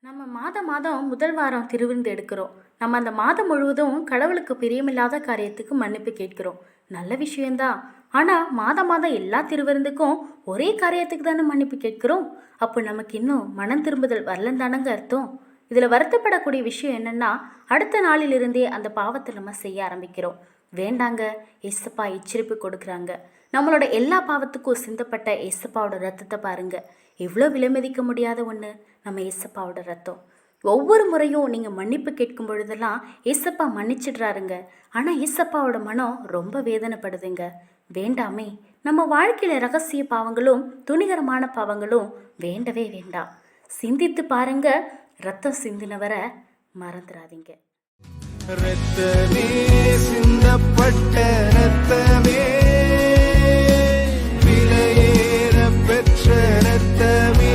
நம்ம மாதம் மாதம் முதல் வாரம் திருவிருந்து எடுக்கிறோம். நம்ம அந்த மாதம் முழுவதும் கடவுளுக்கு பிரியமில்லாத காரியத்துக்கு மன்னிப்பு கேட்கிறோம். நல்ல விஷயம்தான். ஆனால் மாதம் மாதம் எல்லா திருவிருந்துக்கும் ஒரே காரியத்துக்கு தானே மன்னிப்பு கேட்கிறோம். அப்போ நமக்கு இன்னும் மனம் திரும்புதல் வரலன்னு தானங்க அர்த்தம். இதில் வருத்தப்படக்கூடிய விஷயம் என்னென்னா, அடுத்த நாளிலிருந்தே அந்த பாவத்தை நம்ம செய்ய ஆரம்பிக்கிறோம். வேண்டாங்க, ஏசப்பா எச்சரிப்பு கொடுக்குறாங்க. நம்மளோட எல்லா பாவத்துக்கும் சிந்தப்பட்ட ஏசப்பாவோட ரத்தத்தை பாருங்க. எவ்வளோ விலைமதிக்க முடியாத ஒன்று நம்ம ஏசப்பாவோட ரத்தம். ஒவ்வொரு முறையும் நீங்கள் மன்னிப்பு கேட்கும் பொழுதெல்லாம் ஏசப்பா மன்னிச்சிடுறாருங்க. ஆனால் ஏசப்பாவோட மனம் ரொம்ப வேதனைப்படுதுங்க. வேண்டாமே. நம்ம வாழ்க்கையில் ரகசிய பாவங்களும் துணிகரமான பாவங்களும் வேண்டவே வேண்டாம். சிந்தித்து பாருங்க. ரத்தம் சிந்தினவரை மறந்துடாதீங்க. ரத்தமே சிந்தப்பட்ட ரத்தமே, விலையேற பெற்ற ரத்தமே.